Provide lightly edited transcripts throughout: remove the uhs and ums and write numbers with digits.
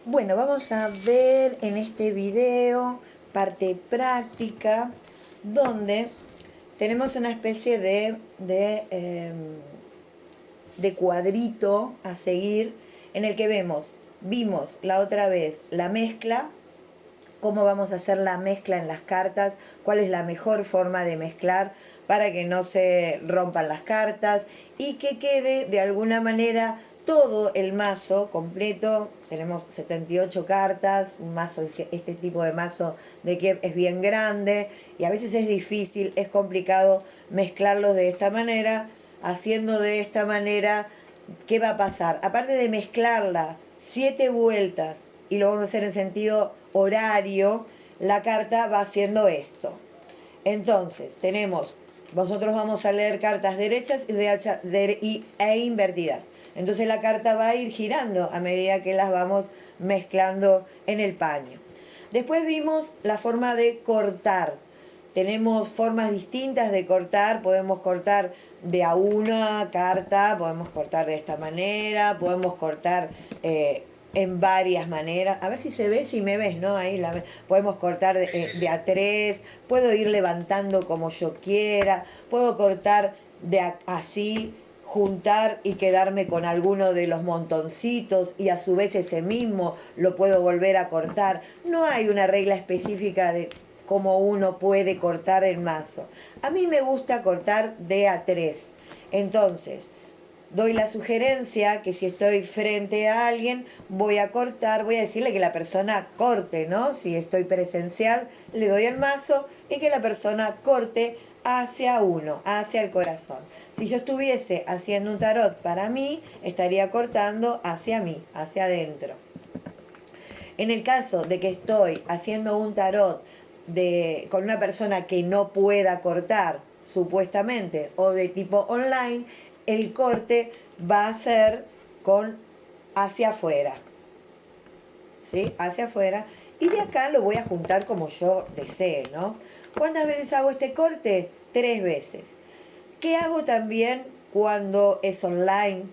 Bueno, vamos a ver en este video parte práctica donde tenemos una especie de cuadrito a seguir en el que vimos la otra vez la mezcla, cómo vamos a hacer la mezcla en las cartas, cuál es la mejor forma de mezclar para que no se rompan las cartas y que quede de alguna manera todo el mazo completo. Tenemos 78 cartas, un mazo, este tipo de mazo de Kiev es bien grande y a veces es difícil, es complicado mezclarlos de esta manera. Haciendo de esta manera, ¿qué va a pasar? Aparte de mezclarla 7 vueltas y lo vamos a hacer en sentido horario, la carta va haciendo esto. Entonces, nosotros vamos a leer cartas derechas e invertidas. Entonces la carta va a ir girando a medida que las vamos mezclando en el paño. Después vimos la forma de cortar. Tenemos formas distintas de cortar. Podemos cortar de a una carta, podemos cortar de esta manera, podemos cortar en varias maneras. A ver si se ve, si me ves, ¿no? Ahí podemos cortar de a tres, puedo ir levantando como yo quiera, puedo cortar así, juntar y quedarme con alguno de los montoncitos y a su vez ese mismo lo puedo volver a cortar. No hay una regla específica de cómo uno puede cortar el mazo. A mí me gusta cortar de a tres. Entonces, doy la sugerencia que si estoy frente a alguien, voy a cortar, voy a decirle que la persona corte, ¿no? Si estoy presencial, le doy el mazo y que la persona corte hacia uno, hacia el corazón. Si yo estuviese haciendo un tarot para mí, estaría cortando hacia mí, hacia adentro. En el caso de que estoy haciendo un tarot con una persona que no pueda cortar, supuestamente, o de tipo online, el corte va a ser hacia afuera. ¿Sí? Hacia afuera. Y de acá lo voy a juntar como yo desee, ¿no? ¿Cuántas veces hago este corte? 3 veces. ¿Qué hago también cuando es online?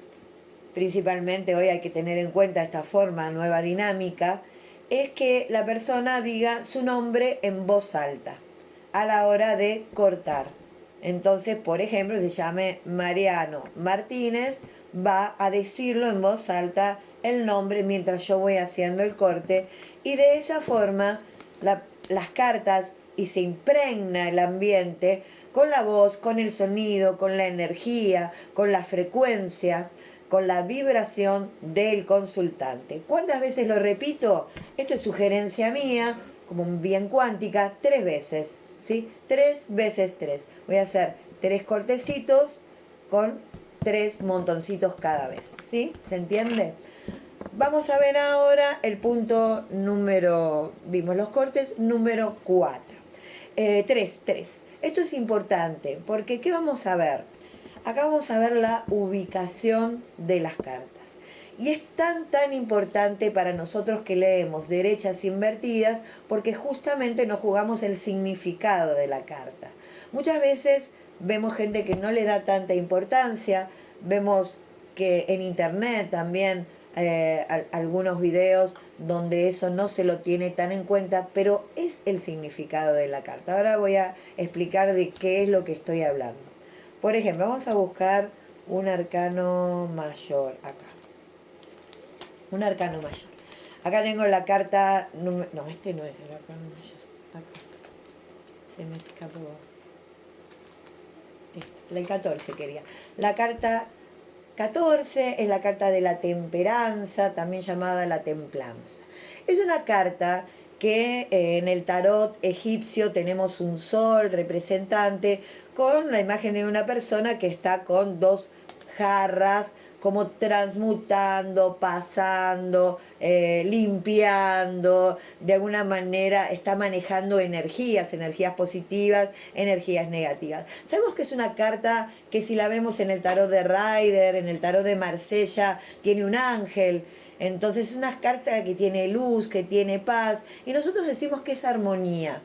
Principalmente hoy hay que tener en cuenta esta forma nueva dinámica, es que la persona diga su nombre en voz alta a la hora de cortar. Entonces, por ejemplo, se llame Mariano Martínez, va a decirlo en voz alta el nombre mientras yo voy haciendo el corte y de esa forma las cartas y se impregna el ambiente con la voz, con el sonido, con la energía, con la frecuencia, con la vibración del consultante. ¿Cuántas veces lo repito? Esto es sugerencia mía, como bien cuántica, 3 veces, ¿sí? 3 veces 3. Voy a hacer 3 cortecitos con 3 montoncitos cada vez, ¿sí? ¿Se entiende? Vamos a ver ahora el punto vimos los cortes, número 4. 3. Esto es importante porque ¿qué vamos a ver? Acá vamos a ver la ubicación de las cartas. Y es tan importante para nosotros que leemos derechas invertidas porque justamente nos jugamos el significado de la carta. Muchas veces vemos gente que no le da tanta importancia, vemos que en internet también algunos videos donde eso no se lo tiene tan en cuenta, pero es el significado de la carta. Ahora voy a explicar de qué es lo que estoy hablando. Por ejemplo, vamos a buscar un arcano mayor acá. Un arcano mayor. Acá tengo la carta... No, este no es el arcano mayor. Acá. Se me escapó. El 14 quería. La carta 14 es la carta de la temperanza, también llamada la templanza. Es una carta que en el tarot egipcio tenemos un sol representante con la imagen de una persona que está con 2 jarras, como transmutando, pasando, limpiando, de alguna manera está manejando energías positivas, energías negativas. Sabemos que es una carta que si la vemos en el tarot de Rider, en el tarot de Marsella, tiene un ángel. Entonces es una carta que tiene luz, que tiene paz, y nosotros decimos que es armonía.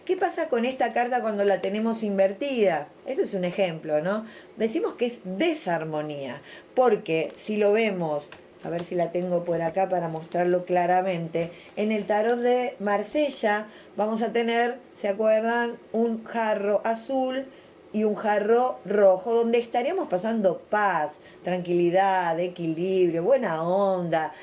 ¿Qué pasa con esta carta cuando la tenemos invertida? Eso es un ejemplo, ¿no? Decimos que es desarmonía, porque si lo vemos a ver si la tengo por acá para mostrarlo claramente. En el tarot de Marsella vamos a tener, ¿se acuerdan? Un jarro azul y un jarro rojo, donde estaríamos pasando paz, tranquilidad, equilibrio, buena onda,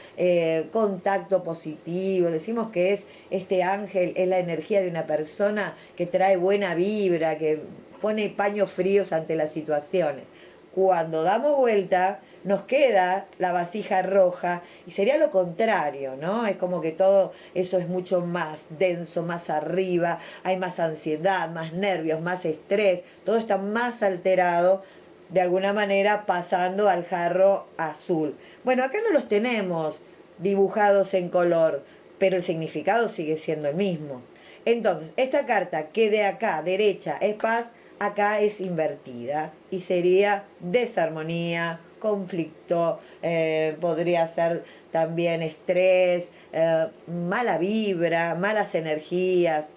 contacto positivo. Decimos que es este ángel, es la energía de una persona que trae buena vibra, que pone paños fríos ante las situaciones. Cuando damos vuelta, nos queda la vasija roja y sería lo contrario, ¿no? Es como que todo eso es mucho más denso, más arriba, hay más ansiedad, más nervios, más estrés, todo está más alterado, de alguna manera pasando al jarro azul. Bueno, acá no los tenemos dibujados en color, pero el significado sigue siendo el mismo. Entonces, esta carta que de acá, derecha, es paz, acá es invertida y sería desarmonía, conflicto, podría ser también estrés, mala vibra, malas energías.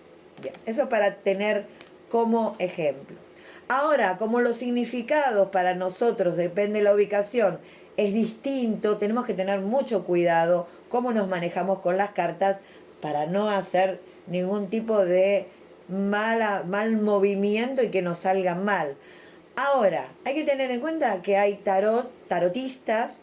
Bien, eso para tener como ejemplo. Ahora, como los significados para nosotros, depende de la ubicación, es distinto, tenemos que tener mucho cuidado cómo nos manejamos con las cartas para no hacer ningún tipo de mal movimiento y que nos salga mal. Ahora, hay que tener en cuenta que hay tarotistas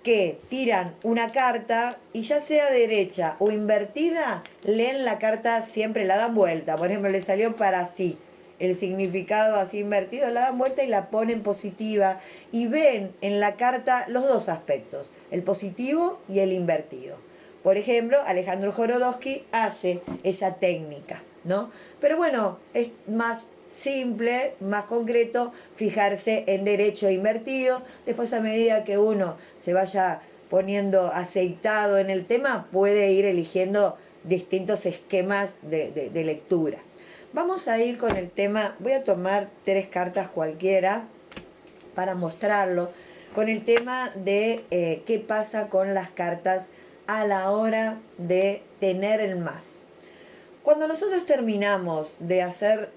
que tiran una carta y ya sea derecha o invertida, leen la carta siempre, la dan vuelta. Por ejemplo, le salió para sí el significado así invertido, la dan vuelta y la ponen positiva y ven en la carta los dos aspectos, el positivo y el invertido. Por ejemplo, Alejandro Jodorowsky hace esa técnica, ¿no? Pero bueno, es más simple, más concreto, fijarse en derecho invertido. Después, a medida que uno se vaya poniendo aceitado en el tema, puede ir eligiendo distintos esquemas de lectura. Vamos a ir con el tema, voy a tomar 3 cartas cualquiera para mostrarlo, con el tema de qué pasa con las cartas a la hora de tener el más. Cuando nosotros terminamos de hacer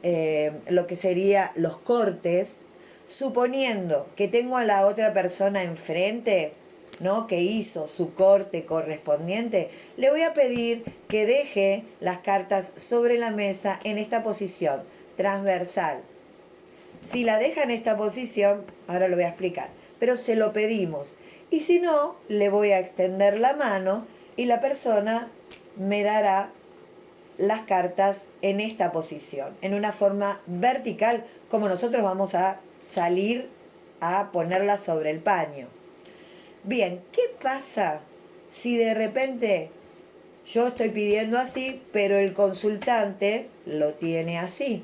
lo que sería los cortes, suponiendo que tengo a la otra persona enfrente, ¿no? Que hizo su corte correspondiente, le voy a pedir que deje las cartas sobre la mesa en esta posición transversal. Si la deja en esta posición, ahora lo voy a explicar, pero se lo pedimos. Y si no, le voy a extender la mano y la persona me dará las cartas en esta posición, en una forma vertical, como nosotros vamos a salir a ponerlas sobre el paño. Bien, ¿qué pasa si de repente yo estoy pidiendo así, pero el consultante lo tiene así?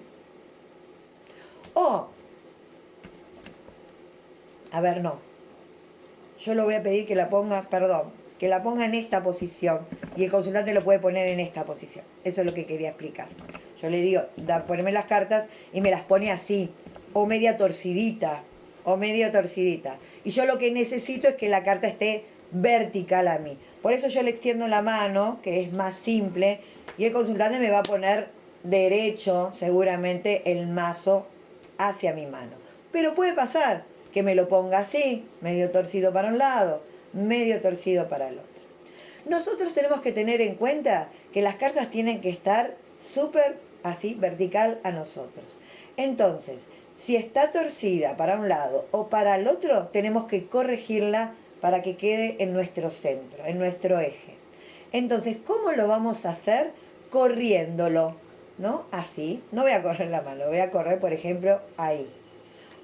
O, a ver, no, yo lo voy a pedir que la ponga, perdón, que la ponga en esta posición y el consultante lo puede poner en esta posición. Eso es lo que quería explicar. Yo le digo, ponerme las cartas y me las pone así, o media torcidita, o medio torcidita. Y yo lo que necesito es que la carta esté vertical a mí. Por eso yo le extiendo la mano, que es más simple, y el consultante me va a poner derecho, seguramente, el mazo hacia mi mano. Pero puede pasar que me lo ponga así, medio torcido para un lado, medio torcido para el otro. Nosotros tenemos que tener en cuenta que las cartas tienen que estar súper así, vertical a nosotros. Entonces, si está torcida para un lado o para el otro, tenemos que corregirla para que quede en nuestro centro, en nuestro eje. Entonces, ¿cómo lo vamos a hacer? Corriéndolo, ¿no? Así. No voy a correr la mano, voy a correr, por ejemplo, ahí.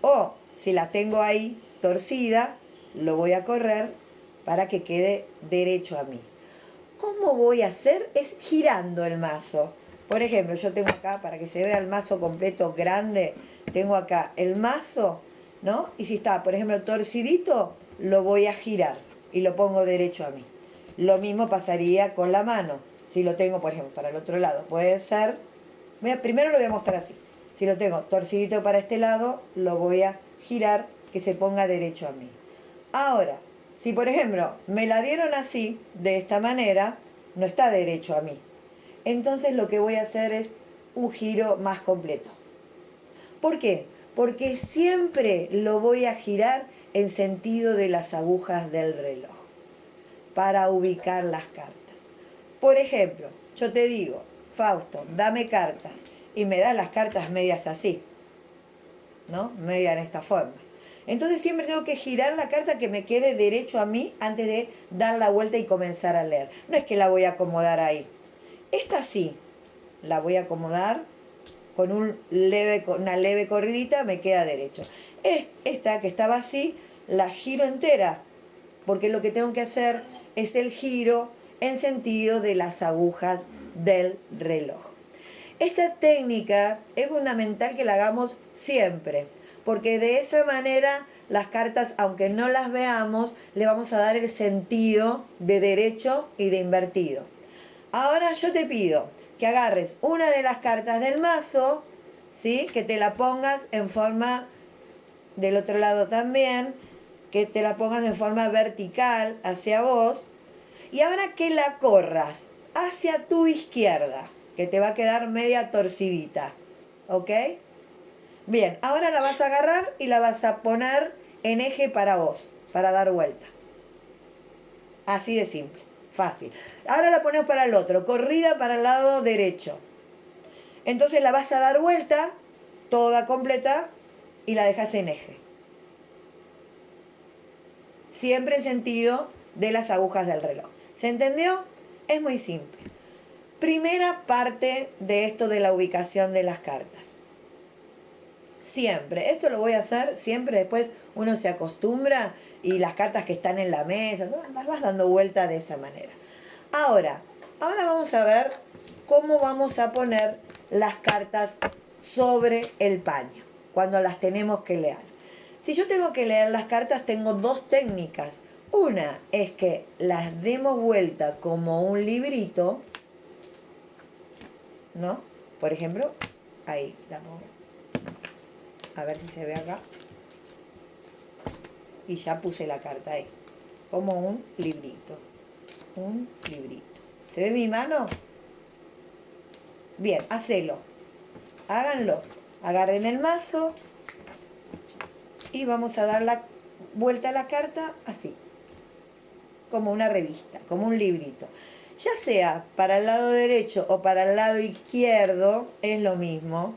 O si la tengo ahí torcida, lo voy a correr para que quede derecho a mí. ¿Cómo voy a hacer? Es girando el mazo. Por ejemplo, yo tengo acá, para que se vea el mazo completo grande, tengo acá el mazo, ¿no? Y si está, por ejemplo, torcidito, lo voy a girar y lo pongo derecho a mí. Lo mismo pasaría con la mano. Si lo tengo, por ejemplo, para el otro lado, puede ser... Primero lo voy a mostrar así. Si lo tengo torcidito para este lado, lo voy a girar que se ponga derecho a mí. Ahora, si por ejemplo me la dieron así, de esta manera, no está derecho a mí. Entonces lo que voy a hacer es un giro más completo. ¿Por qué? Porque siempre lo voy a girar en sentido de las agujas del reloj. para ubicar las cartas. Por ejemplo, yo te digo, Fausto, dame cartas, y me das las cartas medias así, ¿no? Media en esta forma. Entonces siempre tengo que girar la carta que me quede derecho a mí antes de dar la vuelta y comenzar a leer. No es que la voy a acomodar ahí. Esta sí, la voy a acomodar con una leve corridita, me queda derecho. Esta que estaba así, la giro entera, porque lo que tengo que hacer es el giro en sentido de las agujas del reloj. Esta técnica es fundamental que la hagamos siempre, porque de esa manera las cartas, aunque no las veamos, le vamos a dar el sentido de derecho y de invertido. Ahora yo te pido que agarres una de las cartas del mazo, ¿sí? Que te la pongas en forma, del otro lado también, que te la pongas en forma vertical hacia vos, y ahora que la corras hacia tu izquierda, que te va a quedar media torcidita, ¿ok? Bien, ahora la vas a agarrar y la vas a poner en eje para vos, para dar vuelta. Así de simple, fácil. Ahora la ponemos para el otro, corrida para el lado derecho. Entonces la vas a dar vuelta, toda completa, y la dejas en eje. Siempre en sentido de las agujas del reloj. ¿Se entendió? Es muy simple. Primera parte de esto de la ubicación de las cartas. Siempre, esto lo voy a hacer siempre, después uno se acostumbra y las cartas que están en la mesa, las vas dando vuelta de esa manera. Ahora vamos a ver cómo vamos a poner las cartas sobre el paño, cuando las tenemos que leer. Si yo tengo que leer las cartas, tengo dos técnicas. Una es que las demos vuelta como un librito, ¿no? Por ejemplo, ahí la pongo. A ver si se ve acá. Y ya puse la carta ahí. Como un librito. Un librito. ¿Se ve mi mano? Bien, hacelo. Háganlo. Agarren el mazo. Y vamos a dar la vuelta a la carta así. Como una revista, como un librito. Ya sea para el lado derecho o para el lado izquierdo, es lo mismo.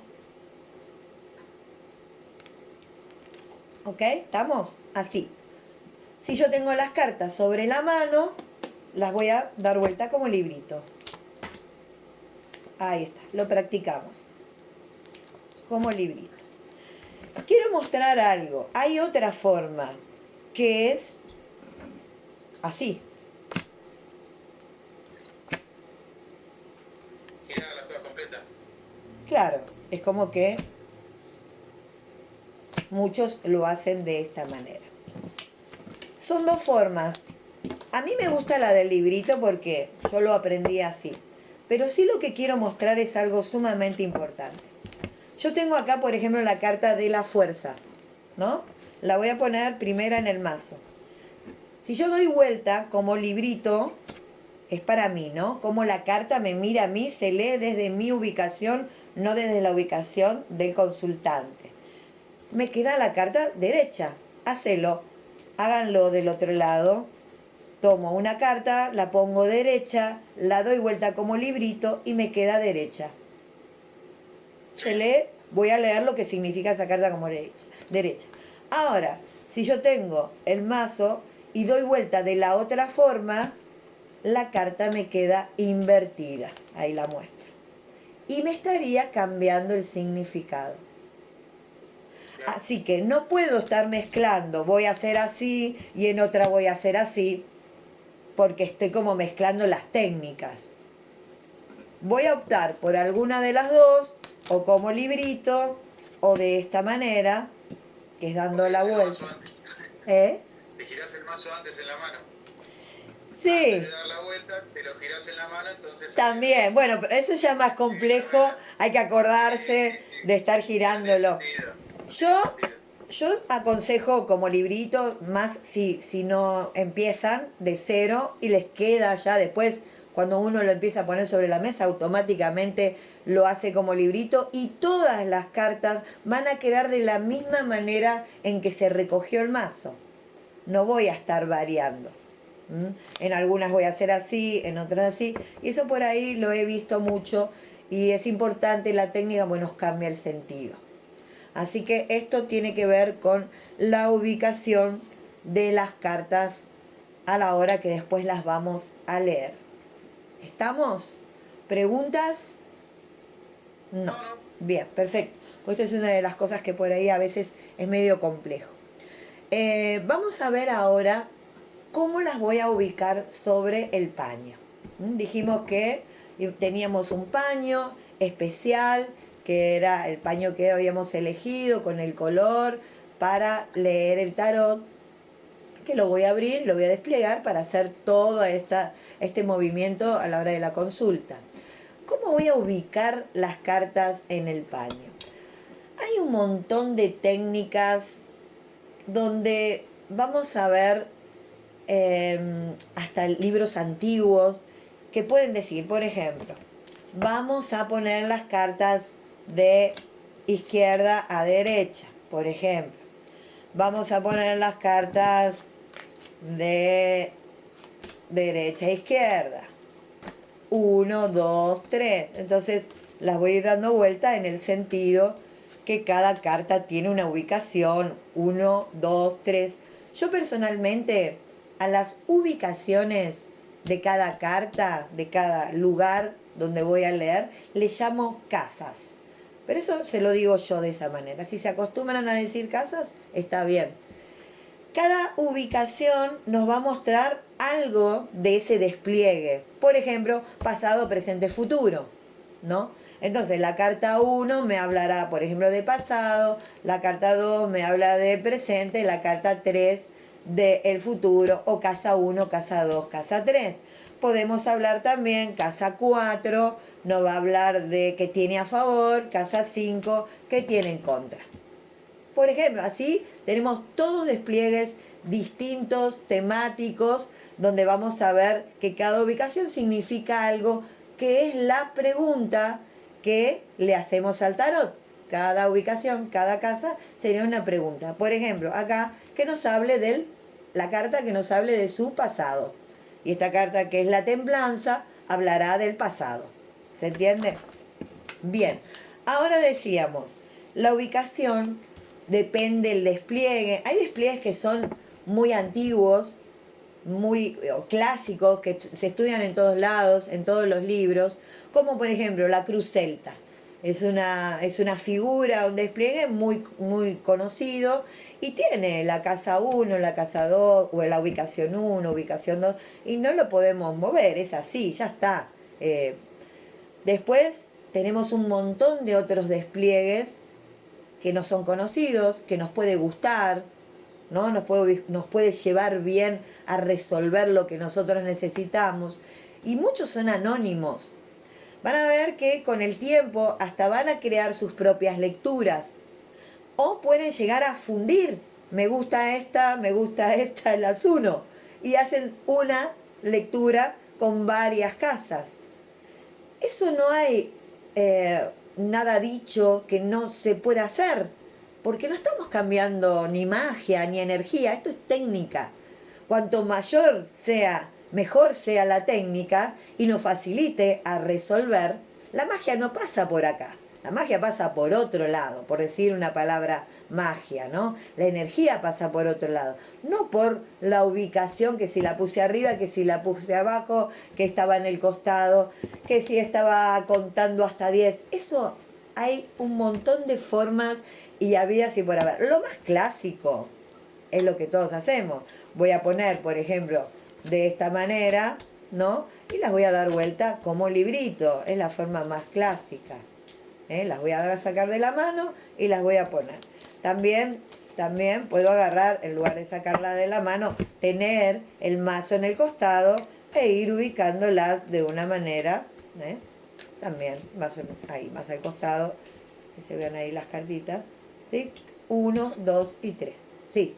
¿Ok? ¿Estamos? Así. Si yo tengo las cartas sobre la mano, las voy a dar vuelta como librito. Ahí está, lo practicamos. Como librito. Quiero mostrar algo. Hay otra forma, que es así. Girarla toda completa. Claro, es como que muchos lo hacen de esta manera. Son dos formas. A mí me gusta la del librito porque yo lo aprendí así. Pero sí lo que quiero mostrar es algo sumamente importante. Yo tengo acá, por ejemplo, la carta de la fuerza, ¿no? La voy a poner primera en el mazo. Si yo doy vuelta como librito, es para mí, ¿no? Como la carta me mira a mí, se lee desde mi ubicación, no desde la ubicación del consultante. Me queda la carta derecha. Hacelo. Háganlo del otro lado. Tomo una carta, la pongo derecha, la doy vuelta como librito y me queda derecha. Se lee, voy a leer lo que significa esa carta como derecha. Ahora, si yo tengo el mazo y doy vuelta de la otra forma, la carta me queda invertida. Ahí la muestro. Y me estaría cambiando el significado. Así que no puedo estar mezclando, voy a hacer así y en otra voy a hacer así, porque estoy como mezclando las técnicas. Voy a optar por alguna de las dos, o como librito, o de esta manera, que es dando la vuelta. ¿Eh? Te girás el mazo antes en la mano. Sí. Antes de dar la vuelta, te lo girás en la mano, entonces... También, bueno, pero eso ya es más complejo, hay que acordarse de estar girándolo. Yo aconsejo como librito, más si no empiezan de cero y les queda ya después, cuando uno lo empieza a poner sobre la mesa, automáticamente lo hace como librito y todas las cartas van a quedar de la misma manera en que se recogió el mazo. No voy a estar variando. En algunas voy a hacer así, en otras así. Y eso por ahí lo he visto mucho y es importante la técnica, pues nos cambia el sentido. Así que esto tiene que ver con la ubicación de las cartas a la hora que después las vamos a leer. ¿Estamos? ¿Preguntas? No. No, no. Bien, perfecto. Pues esta es una de las cosas que por ahí a veces es medio complejo. Vamos a ver ahora cómo las voy a ubicar sobre el paño. Dijimos que teníamos un paño especial, que era el paño que habíamos elegido con el color para leer el tarot, que lo voy a abrir, lo voy a desplegar para hacer todo este movimiento a la hora de la consulta. ¿Cómo voy a ubicar las cartas en el paño? Hay un montón de técnicas donde vamos a ver hasta libros antiguos que pueden decir, por ejemplo, vamos a poner las cartas de izquierda a derecha, por ejemplo. Vamos a poner las cartas de derecha a izquierda. 1, 2, 3. Entonces las voy a ir dando vuelta en el sentido que cada carta tiene una ubicación. 1, 2, 3. Yo personalmente a las ubicaciones de cada carta, de cada lugar donde voy a leer, le llamo casas. Pero eso se lo digo yo de esa manera. Si se acostumbran a decir casas, está bien. Cada ubicación nos va a mostrar algo de ese despliegue. Por ejemplo, pasado, presente, futuro, ¿no? Entonces, la carta 1 me hablará, por ejemplo, de pasado, la carta 2 me habla de presente, la carta 3 del futuro, o casa 1, casa 2, casa 3. Podemos hablar también, casa 4 nos va a hablar de que tiene a favor, casa 5 que tiene en contra. Por ejemplo, así tenemos todos despliegues distintos, temáticos, donde vamos a ver que cada ubicación significa algo, que es la pregunta que le hacemos al tarot. Cada ubicación, cada casa sería una pregunta. Por ejemplo, acá que nos hable la carta que nos hable de su pasado. Y esta carta que es la templanza hablará del pasado. ¿Se entiende? Bien, ahora decíamos, la ubicación depende del despliegue. Hay despliegues que son muy antiguos, muy clásicos, que se estudian en todos lados, en todos los libros, como por ejemplo la cruz celta. Es una figura, un despliegue muy, muy conocido y tiene la casa 1, la casa 2, o la ubicación 1, ubicación 2, y no lo podemos mover, es así, ya está. Después tenemos un montón de otros despliegues que no son conocidos, que nos puede gustar, ¿no? Nos puede llevar bien a resolver lo que nosotros necesitamos. Y muchos son anónimos. Van a ver que con el tiempo hasta van a crear sus propias lecturas. O pueden llegar a fundir. Me gusta esta, las uno. Y hacen una lectura con varias casas. Eso no hay nada dicho que no se pueda hacer, porque no estamos cambiando ni magia ni energía, esto es técnica. Cuanto mayor sea, mejor sea la técnica y nos facilite a resolver, la magia no pasa por acá. La magia pasa por otro lado, por decir una palabra magia, ¿no? La energía pasa por otro lado, no por la ubicación, que si la puse arriba, que si la puse abajo, que estaba en el costado, que si estaba contando hasta 10. Eso hay un montón de formas y habidas y por haber. Lo más clásico es lo que todos hacemos. Voy a poner, por ejemplo, de esta manera, ¿no? Y las voy a dar vuelta como librito, es la forma más clásica. Las voy a sacar de la mano y las voy a poner. También puedo agarrar, en lugar de sacarla de la mano, tener el mazo en el costado e ir ubicándolas de una manera, también más al costado, que se vean ahí las cartitas, ¿sí? 1, 2 y 3, ¿sí?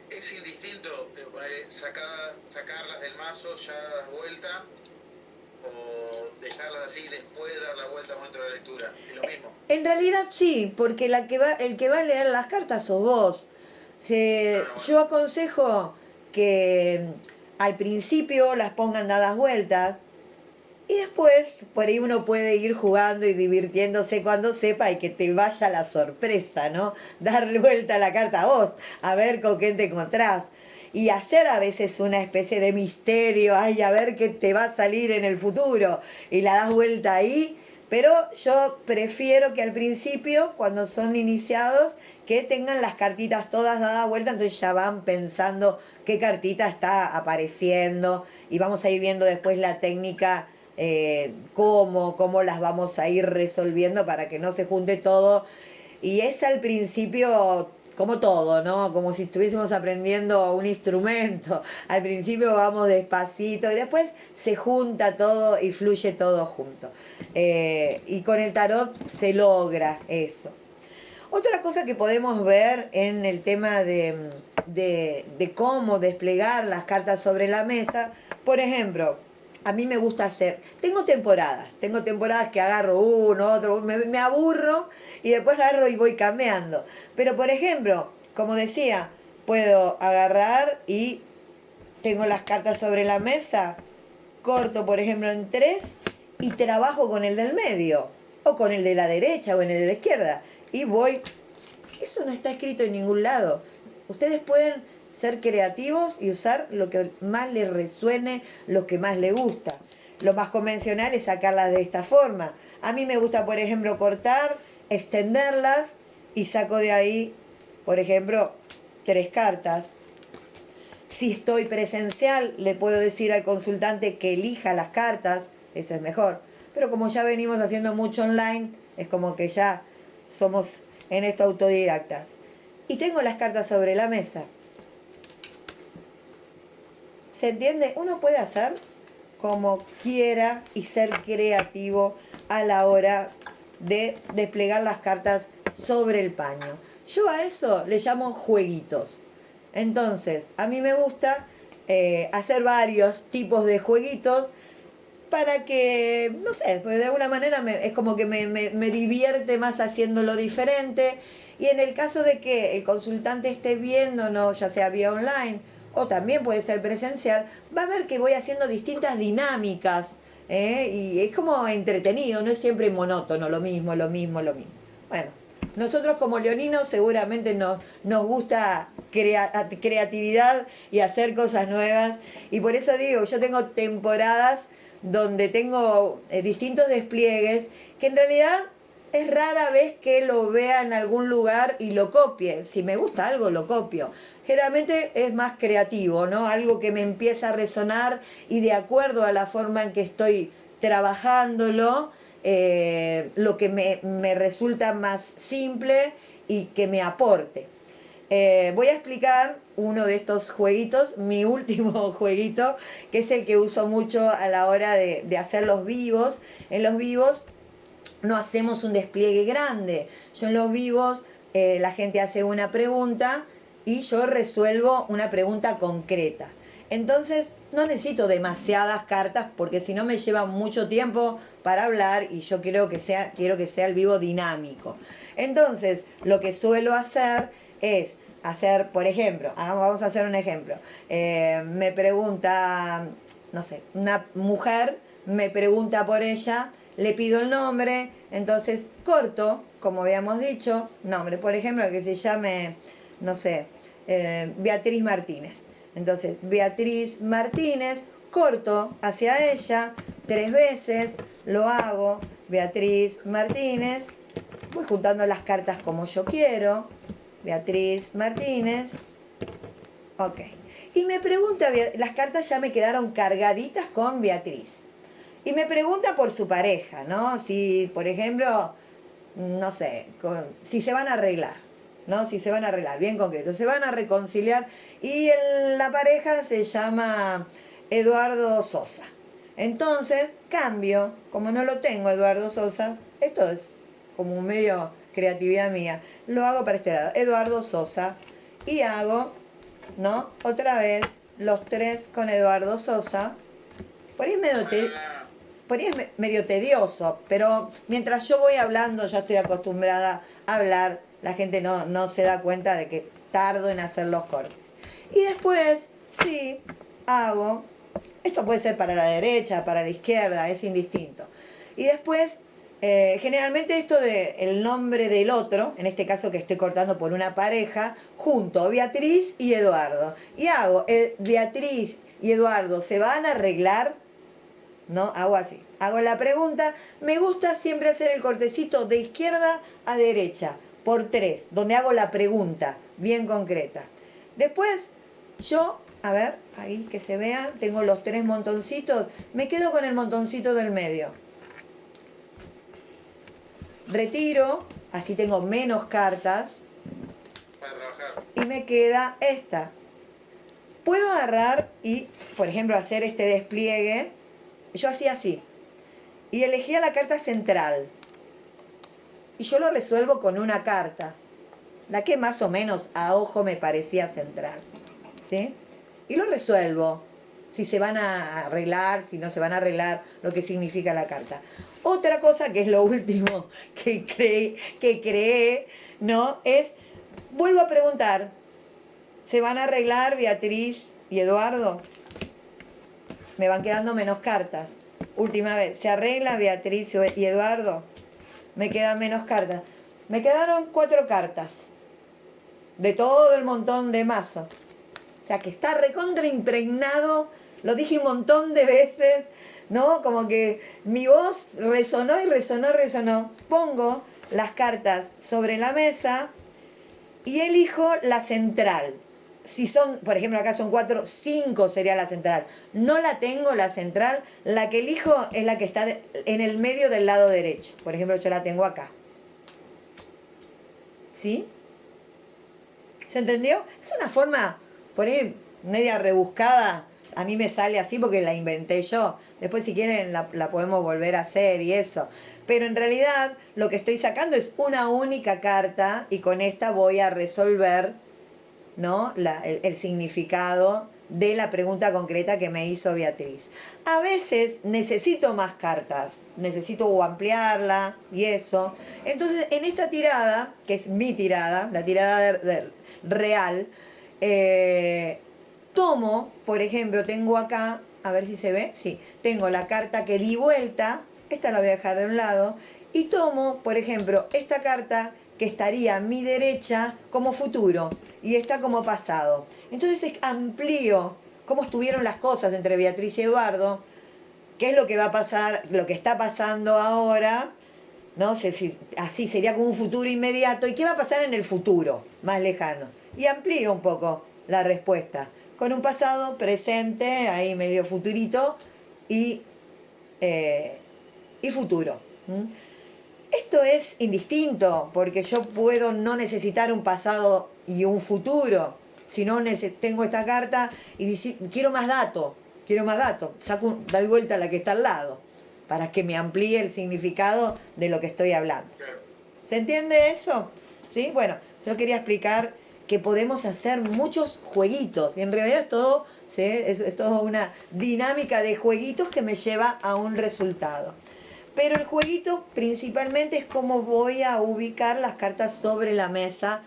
Es indistinto sacarlas del mazo, ya das vuelta, o dejarlas así y después dar la vuelta dentro de la lectura. Es lo mismo. En realidad sí, porque el que va a leer las cartas sos vos. Bueno. Yo aconsejo que al principio las pongan dadas vueltas y después por ahí uno puede ir jugando y divirtiéndose cuando sepa y que te vaya la sorpresa, ¿no? Darle vuelta a la carta a vos, a ver con qué te encontrás. Y hacer a veces una especie de misterio, ay, a ver qué te va a salir en el futuro. Y la das vuelta ahí. Pero yo prefiero que al principio, cuando son iniciados, que tengan las cartitas todas dadas vuelta, entonces ya van pensando qué cartita está apareciendo y vamos a ir viendo después la técnica, cómo las vamos a ir resolviendo para que no se junte todo. Y es al principio como todo, ¿no? Como si estuviésemos aprendiendo un instrumento. Al principio vamos despacito y después se junta todo y fluye todo junto. Y con el tarot se logra eso. Otra cosa que podemos ver en el tema de cómo desplegar las cartas sobre la mesa, por ejemplo, a mí me gusta hacer, tengo temporadas que agarro uno, otro, me aburro y después agarro y voy cambiando. Pero por ejemplo, como decía, puedo agarrar y tengo las cartas sobre la mesa, corto por ejemplo en 3 y trabajo con el del medio, o con el de la derecha o en el de la izquierda. Y voy, eso no está escrito en ningún lado. Ustedes pueden ser creativos y usar lo que más les resuene, lo que más les gusta. Lo más convencional es sacarlas de esta forma. A mí me gusta, por ejemplo, cortar, extenderlas y saco de ahí, por ejemplo, 3 cartas. Si estoy presencial, le puedo decir al consultante que elija las cartas, eso es mejor. Pero como ya venimos haciendo mucho online, es como que ya somos en esto autodidactas. Y tengo las cartas sobre la mesa. ¿Se entiende? Uno puede hacer como quiera y ser creativo a la hora de desplegar las cartas sobre el paño. Yo a eso le llamo jueguitos. Entonces, a mí me gusta hacer varios tipos de jueguitos para que, no sé, pues de alguna manera es como que me divierte más haciéndolo diferente. Y en el caso de que el consultante esté viendo, ¿no? Ya sea vía online o también puede ser presencial, va a ver que voy haciendo distintas dinámicas. Y es como entretenido, no es siempre monótono, lo mismo. Bueno, nosotros como leoninos seguramente nos gusta creatividad y hacer cosas nuevas. Y por eso digo, yo tengo temporadas donde tengo distintos despliegues que en realidad es rara vez que lo vea en algún lugar y lo copie. Si me gusta algo, lo copio. Generalmente es más creativo, ¿no? Algo que me empieza a resonar y de acuerdo a la forma en que estoy trabajándolo, lo que me resulta más simple y que me aporte. Voy a explicar uno de estos jueguitos, mi último jueguito, que es el que uso mucho a la hora de hacer los vivos. En los vivos no hacemos un despliegue grande. Yo en los vivos la gente hace una pregunta y yo resuelvo una pregunta concreta. Entonces no necesito demasiadas cartas porque si no me lleva mucho tiempo para hablar y yo quiero que sea el vivo dinámico. Entonces lo que suelo hacer es hacer, por ejemplo, vamos a hacer un ejemplo. Me pregunta, no sé, una mujer me pregunta por ella, le pido el nombre, entonces corto, como habíamos dicho, nombre, por ejemplo, que se llame, no sé, Beatriz Martínez. Entonces, Beatriz Martínez, corto hacia ella 3 veces, lo hago, Beatriz Martínez, voy juntando las cartas como yo quiero, Beatriz Martínez, ok. Y me pregunta, las cartas ya me quedaron cargaditas con Beatriz. Y me pregunta por su pareja, ¿no? Si, por ejemplo, no sé, si se van a arreglar, ¿no? Si se van a arreglar, bien concreto, se van a reconciliar y la pareja se llama Eduardo Sosa. Entonces, cambio, como no lo tengo Eduardo Sosa, esto es como un medio creatividad mía, lo hago para este lado, Eduardo Sosa, y hago, ¿no? Otra vez, los 3 con Eduardo Sosa. Por ahí es medio tedioso, pero mientras yo voy hablando, ya estoy acostumbrada a hablar, la gente no se da cuenta de que tardo en hacer los cortes. Y después Sí, hago. Esto puede ser para la derecha, para la izquierda, es indistinto. Y después, generalmente esto de el nombre del otro, en este caso que estoy cortando por una pareja, junto Beatriz y Eduardo. Y hago, Beatriz y Eduardo, ¿se van a arreglar? ¿No? Hago así. Hago la pregunta. Me gusta siempre hacer el cortecito de izquierda a derecha, por 3, donde hago la pregunta bien concreta. Después, yo, a ver, ahí que se vea, tengo los 3 montoncitos. Me quedo con el montoncito del medio. Retiro, así tengo menos cartas. Para trabajar. Y me queda esta. Puedo agarrar y, por ejemplo, hacer este despliegue. Yo hacía así. Y elegía la carta central. Y yo lo resuelvo con una carta. La que más o menos a ojo me parecía central. ¿Sí? Y lo resuelvo. Si se van a arreglar, si no se van a arreglar, lo que significa la carta. Otra cosa, que es lo último que creé, ¿no? Es, vuelvo a preguntar, ¿se van a arreglar Beatriz y Eduardo? Me van quedando menos cartas. Última vez, ¿se arregla Beatriz y Eduardo? Me quedan menos cartas. Me quedaron 4 cartas. De todo el montón de mazo. O sea que está recontra impregnado. Lo dije un montón de veces, ¿no? Como que mi voz resonó y resonó, resonó. Pongo las cartas sobre la mesa y elijo la central. Si son, por ejemplo, acá son 4, 5 sería la central. No la tengo la central. La que elijo es la que está en el medio del lado derecho. Por ejemplo, yo la tengo acá. ¿Sí? ¿Se entendió? Es una forma, por ahí, media rebuscada. A mí me sale así porque la inventé yo. Después, si quieren, la podemos volver a hacer y eso. Pero en realidad, lo que estoy sacando es una única carta y con esta voy a resolver, ¿no? El significado de la pregunta concreta que me hizo Beatriz. A veces necesito más cartas, necesito o ampliarla y eso. Entonces, en esta tirada, que es mi tirada, la tirada real, tomo, por ejemplo, tengo acá, a ver si se ve, sí, tengo la carta que di vuelta, esta la voy a dejar de un lado, y tomo, por ejemplo, esta carta que estaría a mi derecha como futuro y está como pasado. Entonces amplío cómo estuvieron las cosas entre Beatriz y Eduardo, qué es lo que va a pasar, lo que está pasando ahora, no sé si así sería como un futuro inmediato, y qué va a pasar en el futuro más lejano. Y amplío un poco la respuesta con un pasado, presente, ahí medio futurito y futuro. Esto es indistinto, porque yo puedo no necesitar un pasado y un futuro. Si no tengo esta carta y quiero más datos, doy vuelta a la que está al lado, para que me amplíe el significado de lo que estoy hablando. ¿Se entiende eso? ¿Sí? Bueno, yo quería explicar que podemos hacer muchos jueguitos, y en realidad es todo, ¿sí? es todo una dinámica de jueguitos que me lleva a un resultado. Pero el jueguito principalmente es cómo voy a ubicar las cartas sobre la mesa,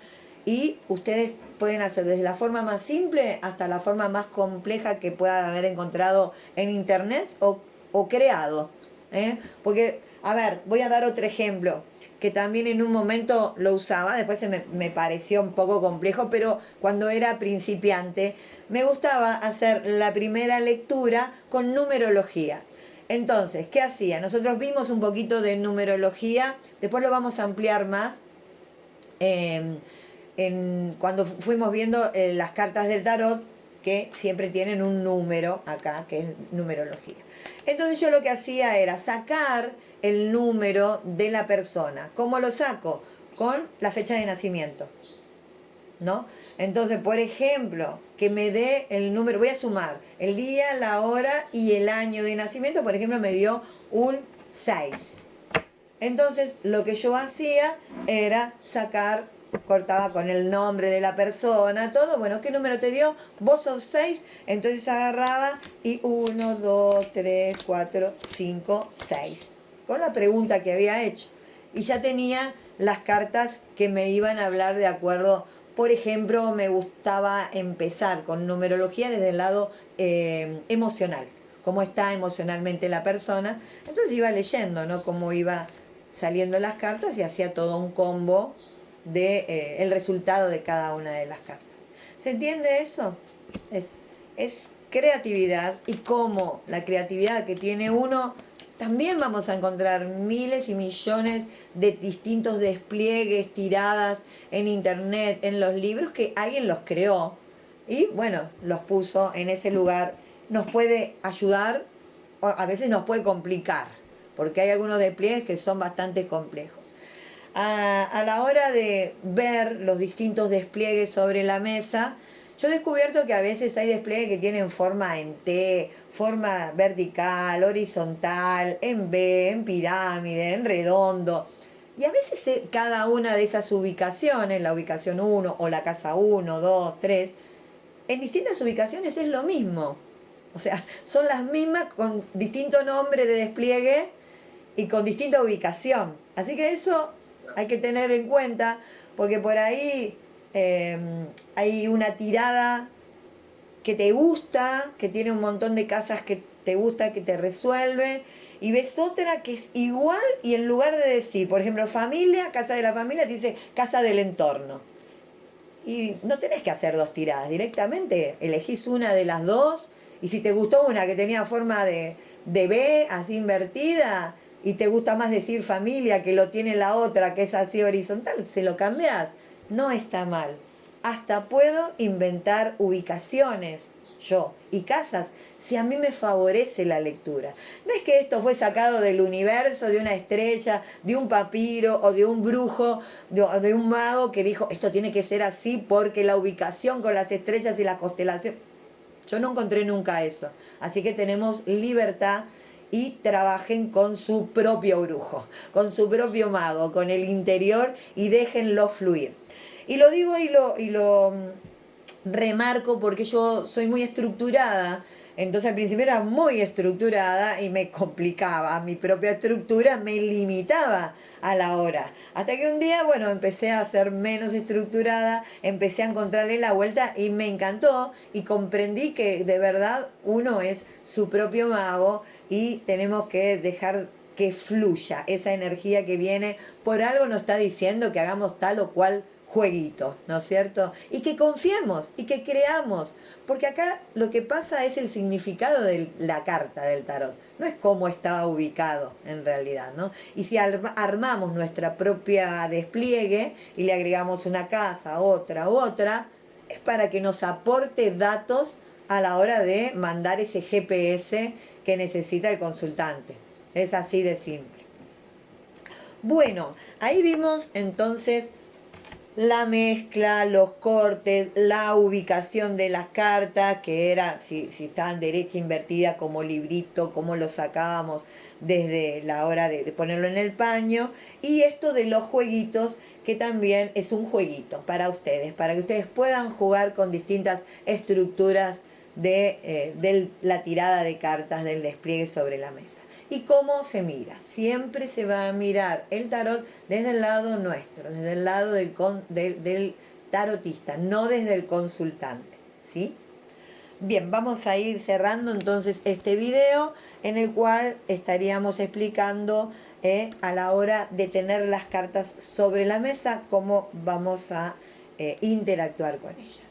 y ustedes pueden hacer desde la forma más simple hasta la forma más compleja que puedan haber encontrado en internet o creado. Porque, a ver, voy a dar otro ejemplo que también en un momento lo usaba, después me pareció un poco complejo, pero cuando era principiante me gustaba hacer la primera lectura con numerología. Entonces, ¿qué hacía? Nosotros vimos un poquito de numerología, después lo vamos a ampliar más cuando fuimos viendo las cartas del tarot, que siempre tienen un número acá, que es numerología. Entonces yo lo que hacía era sacar el número de la persona. ¿Cómo lo saco? Con la fecha de nacimiento, ¿no? Entonces, por ejemplo, que me dé el número, voy a sumar el día, la hora y el año de nacimiento. Por ejemplo, me dio un 6. Entonces, lo que yo hacía era sacar, cortaba con el nombre de la persona, todo. Bueno, ¿qué número te dio? Vos sos 6. Entonces agarraba y 1, 2, 3, 4, 5, 6. Con la pregunta que había hecho. Y ya tenía las cartas que me iban a hablar de acuerdo, Por ejemplo, me gustaba empezar con numerología desde el lado emocional, cómo está emocionalmente la persona. Entonces iba leyendo, ¿no? Cómo iba saliendo las cartas y hacía todo un combo de el resultado de cada una de las cartas. ¿Se entiende eso? Es creatividad, y como la creatividad que tiene uno, también vamos a encontrar miles y millones de distintos despliegues, tiradas en internet, en los libros, que alguien los creó y bueno, los puso en ese lugar. Nos puede ayudar, o a veces nos puede complicar, porque hay algunos despliegues que son bastante complejos. A la hora de ver los distintos despliegues sobre la mesa, yo he descubierto que a veces hay despliegues que tienen forma en T, forma vertical, horizontal, en B, en pirámide, en redondo. Y a veces cada una de esas ubicaciones, la ubicación 1 o la casa 1, 2, 3, en distintas ubicaciones es lo mismo. O sea, son las mismas con distinto nombre de despliegue y con distinta ubicación. Así que eso hay que tener en cuenta, porque por ahí hay una tirada que te gusta, que tiene un montón de casas que te gusta, que te resuelve, y ves otra que es igual, y en lugar de decir, por ejemplo, familia, casa de la familia, te dice casa del entorno. Y no tenés que hacer dos tiradas, directamente elegís una de las dos, y si te gustó una que tenía forma de B, así invertida, y te gusta más decir familia que lo tiene la otra que es así horizontal, se lo cambias. No está mal. Hasta puedo inventar ubicaciones yo y casas si a mí me favorece la lectura. No es que esto fue sacado del universo, de una estrella, de un papiro o de un brujo, de un mago que dijo esto tiene que ser así porque la ubicación con las estrellas y la constelación. Yo no encontré nunca eso. Así que tenemos libertad, y trabajen con su propio brujo, con su propio mago, con el interior, y déjenlo fluir. Y lo digo y lo remarco porque yo soy muy estructurada. Entonces al principio era muy estructurada y me complicaba. Mi propia estructura me limitaba a la hora. Hasta que un día, bueno, empecé a ser menos estructurada, empecé a encontrarle la vuelta y me encantó, y comprendí que de verdad uno es su propio mago y tenemos que dejar que fluya esa energía que viene. Por algo nos está diciendo que hagamos tal o cual jueguito, ¿no es cierto? Y que confiemos y que creamos, porque acá lo que pasa es el significado de la carta del tarot, no es cómo está ubicado en realidad, ¿no? Y si armamos nuestra propia despliegue y le agregamos una casa, otra, es para que nos aporte datos a la hora de mandar ese GPS que necesita el consultante. Es así de simple. Bueno, ahí vimos entonces la mezcla, los cortes, la ubicación de las cartas, que era si estaban derecha invertida como librito, cómo lo sacábamos desde la hora de ponerlo en el paño, y esto de los jueguitos, que también es un jueguito para ustedes puedan jugar con distintas estructuras de la tirada de cartas, del despliegue sobre la mesa. ¿Y cómo se mira? Siempre se va a mirar el tarot desde el lado nuestro, desde el lado del tarotista, no desde el consultante, ¿sí? Bien, vamos a ir cerrando entonces este video, en el cual estaríamos explicando a la hora de tener las cartas sobre la mesa cómo vamos a interactuar con ellas.